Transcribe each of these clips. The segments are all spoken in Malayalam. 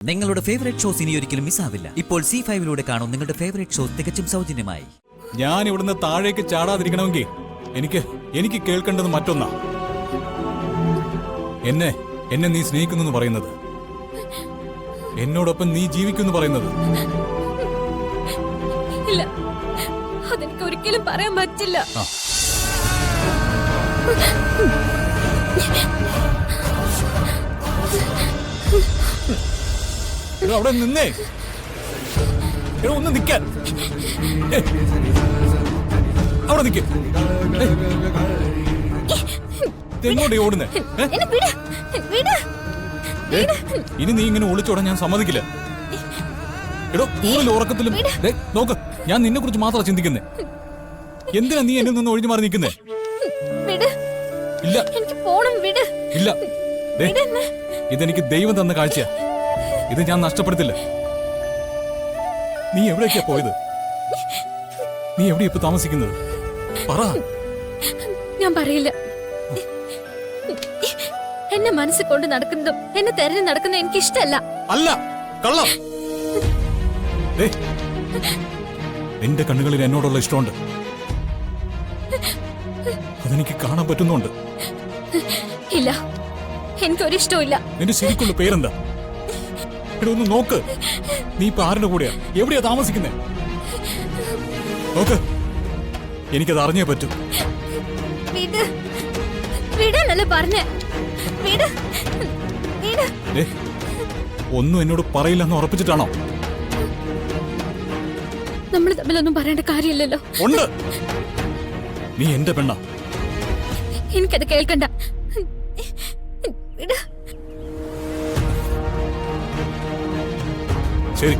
നിങ്ങളുടെ ഫേവറേറ്റ് ഷോസ് ഇനി ഒരിക്കലും മിസ്സാവില്ല. ഇപ്പോൾ C5 കാണും നിങ്ങളുടെ ഫേവറേറ്റ് ഷോസ് തികച്ചും സൗജന്യമായി. ഞാൻ ഇവിടുന്ന് താഴേക്ക് ചാടാതിരിക്കണമെങ്കിൽ എനിക്ക് കേൾക്കേണ്ടത് മറ്റൊന്നാ. എന്നെ നീ സ്നേഹിക്കുന്നു പറയുന്നത്, എന്നോടൊപ്പം നീ ജീവിക്കുന്നു പറയുന്നത്. ഇല്ല, അതെനിക്ക് ഒരിക്കലും പറയാൻ പറ്റില്ല. അവിടെ നിന്നേ, ഒന്ന് നിക്കാൻ. അവിടെ നിക്ക്. എങ്ങോട്ടേ ഓടുന്നേ? ഇനി നീ ഇങ്ങനെ ഒളിച്ചോടാൻ ഞാൻ സമ്മതിക്കില്ല. എടോ, കൂടുതൽ ഉറക്കത്തിലും നോക്ക്, ഞാൻ നിന്നെ കുറിച്ച് മാത്രമാണ് ചിന്തിക്കുന്നേ. എന്തിനാ നീ എന്നിൽ നിന്ന് ഒഴിഞ്ഞു മാറി നിൽക്കുന്നേ? ഇല്ല ഇല്ല, ഇതെനിക്ക് ദൈവം തന്ന കാഴ്ചയാ. ഇത് ഞാൻ നഷ്ടപ്പെടുത്തില്ല. നീ എവിടേക്കാ പോയത്? നീ എവിടെയാ ഇപ്പൊ താമസിക്കുന്നത്? പറ. ഞാൻ പറയില്ല. എന്നെ മനസ്സിൽ കൊണ്ട് നടക്കുന്നതും എന്നെ തെരഞ്ഞു നടക്കുന്നതും എനിക്ക് ഇഷ്ടമല്ല. അല്ല, കള്ളം. നിന്റെ കണ്ണുകളിൽ എന്നോടുള്ള ഇഷ്ടമുണ്ട്, അതെനിക്ക് കാണാൻ പറ്റുന്നുണ്ട്. ഇല്ല, എനിക്കൊരിഷ്ടമില്ല. നിന്റെ ശരിക്കുള്ള പേരെന്താ? ഇവിടെ ഒന്ന് നോക്ക്. നീ ഇപ്പൊ ആരുടെ കൂടെയാ, എവിടെയാ താമസിക്കുന്നേ? നോക്ക്, എനിക്കത് അറിഞ്ഞേ പറ്റൂ. ഒന്നും എന്നോട് പറയില്ലെന്ന് ഉറപ്പിച്ചിട്ടാണോ? നമ്മൾ തമ്മിലൊന്നും പറയേണ്ട കാര്യമില്ലല്ലോ. ഉണ്ട്. നീ എന്റെ പെണ്ണ. എനിക്കത് കേൾക്കണ്ട. ശരി,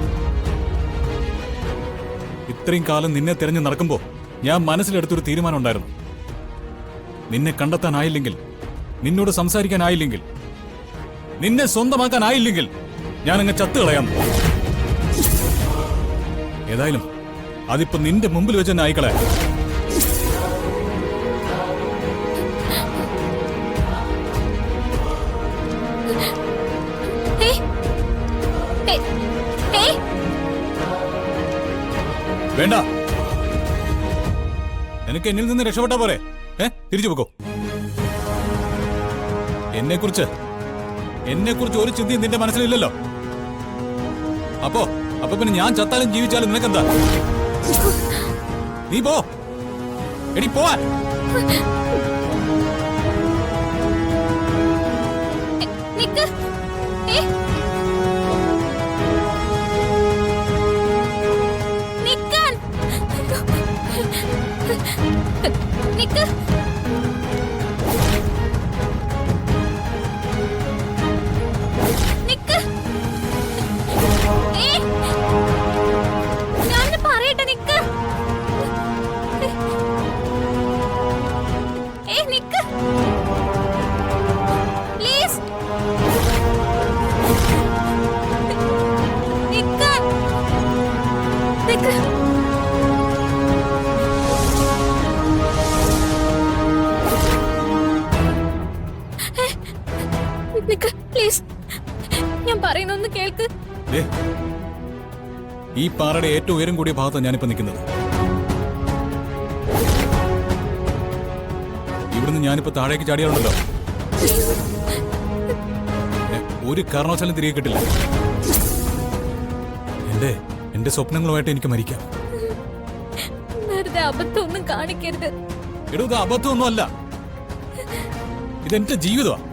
ഇത്രയും കാലം നിന്നെ തിരഞ്ഞു നടക്കുമ്പോ ഞാൻ മനസ്സിലെടുത്തൊരു തീരുമാനം ഉണ്ടായിരുന്നു. നിന്നെ കണ്ടെത്താനായില്ലെങ്കിൽ, നിന്നോട് സംസാരിക്കാനായില്ലെങ്കിൽ, നിന്നെ സ്വന്തമാക്കാനായില്ലെങ്കിൽ ഞാൻ അങ്ങ് ചത്തുകളയാം. ഏതായാലും അതിപ്പോ നിന്റെ മുമ്പിൽ വെച്ച് തന്നെ ആയിക്കളയാ. വേണ്ട, നിനക്ക് എന്നിൽ നിന്ന് രക്ഷപ്പെട്ടാ പോരെ? തിരിച്ചു പോക്കോ. എന്നെ കുറിച്ച് ഒരു ചിന്തയും നിന്റെ മനസ്സിലില്ലല്ലോ. അപ്പൊ പിന്നെ ഞാൻ ചത്താലും ജീവിച്ചാലും നിനക്കെന്താ? നീ പോ, എടി പോവാൻ. ഞാൻ പറയുന്നൊന്ന് കേൾക്ക്. ഈ പാറയുടെ ഏറ്റവും ഉയരം കൂടിയ ഭാഗത്താണ് ഞാനിപ്പോ നിൽക്കുന്നത്. ഇവിടുന്ന് ഞാനിപ്പോ താഴേക്ക് ചാടിയാലുണ്ടല്ലോ, ഒരു കാരണവശാലും തിരികെ കിട്ടില്ല. എന്റെ സ്വപ്നങ്ങളുമായിട്ട് എനിക്ക് മരിക്കാം. വെറുതെ അബദ്ധമൊന്നും കാണിക്കരുത്. എടോ, ഇത് അബദ്ധമൊന്നും അല്ല, ഇതെന്റെ ജീവിതമാണ്.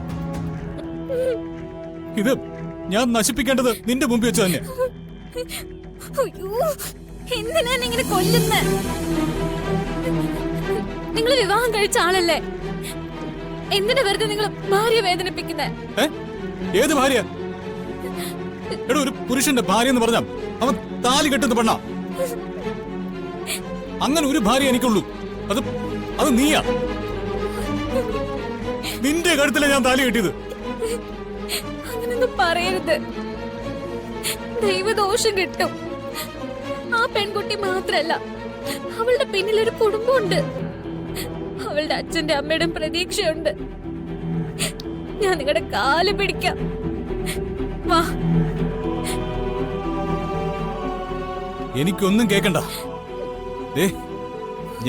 ഇത് ഞാൻ നശിപ്പിക്കേണ്ടത് നിന്റെ മുമ്പിൽ വെച്ച് തന്നെ. എന്തിനാ ഇങ്ങനെ കൊല്ലുന്നേ? നിങ്ങൾ വിവാഹം കഴിച്ച ആളല്ലേ, എന്തിനാ വെറുതെ നിങ്ങൾ ഭാര്യ വേദനിപ്പിക്കുന്നേ? ഏത് ഭാര്യ? എടോ, ഒരു പുരുഷന്റെ ഭാര്യ എന്ന് പറഞ്ഞാൽ അവൻ താലി കെട്ടുന്ന പെണ്ണ. അങ്ങനെ ഒരു ഭാര്യ എനിക്കുള്ളൂ, അത് നീയാ. നിന്റെ കഴുത്തിലെ ഞാൻ താലി കെട്ടിയത്. അങ്ങനൊന്നും പറയരുത്, ദൈവദോഷം കിട്ടും. ആ പെൺകുട്ടി മാത്രല്ല, അവളുടെ പിന്നിലൊരു കുടുംബമുണ്ട്. അവളുടെ അച്ഛന്റെ അമ്മയുടെ പ്രതീക്ഷയുണ്ട്. ഞാൻ നിങ്ങളുടെ കാല് പിടിക്കാം. വാ. എനിക്കൊന്നും കേക്കണ്ട.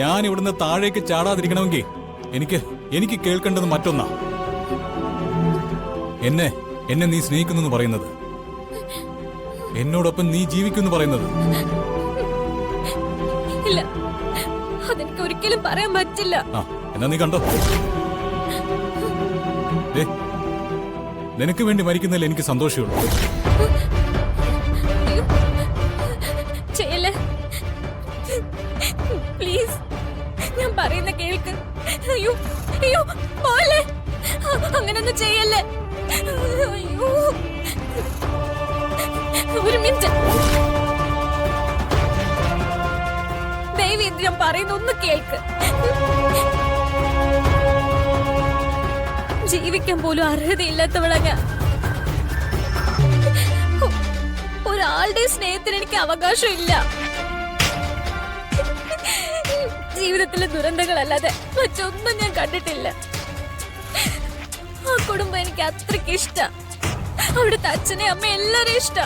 ഞാൻ ഇവിടുന്ന് താഴേക്ക് ചാടാതിരിക്കണമെങ്കിൽ എനിക്ക് കേൾക്കേണ്ടത് മറ്റൊന്നാ. എന്നെ നീ സ്നേഹിക്കുന്നു പറയുന്നത്, എന്നോടൊപ്പം നീ ജീവിക്കുന്നു പറയുന്നത്. ഇല്ല, അതെനിക്ക് ഒരിക്കലും പറയാൻ പറ്റില്ല. എന്നാ നീ കണ്ടോ, നിനക്ക് വേണ്ടി മരിക്കുന്നതിൽ എനിക്ക് സന്തോഷമുള്ളൂ. ചെയ്യല്ലേ പ്ലീസ്, ഞാൻ പറയുന്ന കേൾക്ക്. അയ്യോ അയ്യോ പോലെ അങ്ങനൊന്നും ചെയ്യല്ലേ. അയ്യോ ഒരു മിനിറ്റ്, ദയവ് ഇത് ഞാൻ പറയുന്ന ഒന്ന് കേൾക്ക്. ജീവിക്കാൻ പോലും അർഹതയില്ലാത്തവളാ ഞാൻ. ഒരാളുടെ സ്നേഹത്തിന് എനിക്ക് അവകാശമില്ല. ജീവിതത്തിലെ ദുരന്തങ്ങളല്ലാതെ മറ്റൊന്നും ഞാൻ കണ്ടിട്ടില്ല. ആ കുടുംബം എനിക്ക് അത്രയ്ക്ക് ഇഷ്ട. അവിടുത്തെ അച്ഛനെ അമ്മ എല്ലാരും ഇഷ്ട.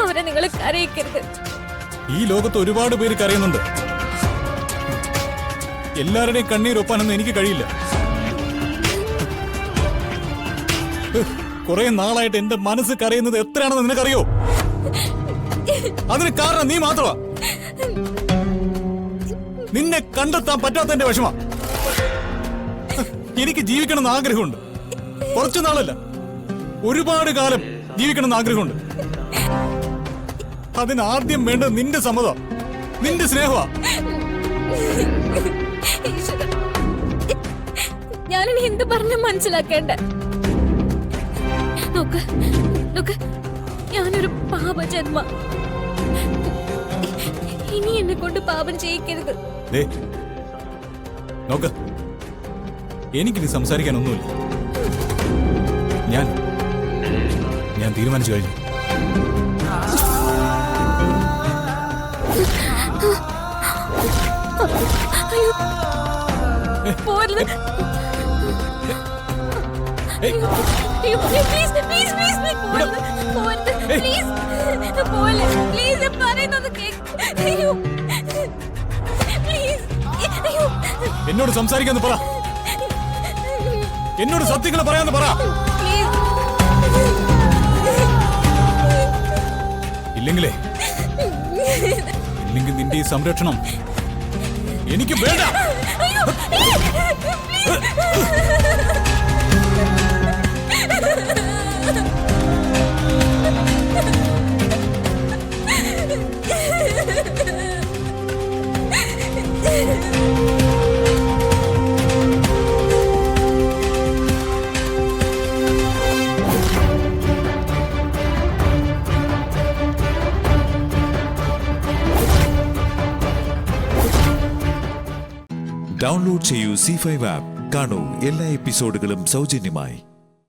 അവരെ നിങ്ങൾ കരയിക്കരുത്. ഈ ലോകത്ത് ഒരുപാട് പേര് കരയുന്നുണ്ട്. എല്ലാവരുടെയും കണ്ണീരൊപ്പാനൊന്നും എനിക്ക് കഴിയില്ല. കുറെ നാളായിട്ട് എന്റെ മനസ്സ് കരയുന്നത് എത്രയാണെന്ന് നിനക്കറിയോ? അതിന് കാരണം നീ മാത്രമാ. നിന്നെ കണ്ടെത്താൻ പറ്റാത്തതിന്റെ വിഷമ. എനിക്ക് ജീവിക്കണമെന്ന് ആഗ്രഹമുണ്ട്. കുറച്ചു നാളല്ല, ഒരുപാട് കാലം ജീവിക്കണമെന്ന് ആഗ്രഹമുണ്ട്. അതിനാദ്യം വേണ്ടത് നിന്റെ സമ്മതം, നിന്റെ സ്നേഹമാ. ഞാനിനി എന്ത് പറഞ്ഞു മനസ്സിലാക്കേണ്ട? നോക്ക് നോക്ക്, ഞാനൊരു പാപജന്മ. ഇനി എന്നെ കൊണ്ട് പാപം ചെയ്യിക്കരുത്. നോക്ക്, എനിക്കിനി സംസാരിക്കാനൊന്നുമില്ല. ഞാൻ തീരുമാനിച്ചു കഴിഞ്ഞു. പോരുത്. എന്നോട് സംസാരിക്കാന്ന് പറ. എന്നോട് സത്യങ്ങൾ പറയാന്ന് പറ. ഇല്ലെങ്കിൽ നിന്റെ ഈ സംരക്ഷണം എനിക്ക് വേണ്ട. ഡൗൺലോഡ് ചെയ്യൂ C5 ആപ്പ്. കാണൂ എല്ലാ എപ്പിസോഡുകളും സൗജന്യമായി.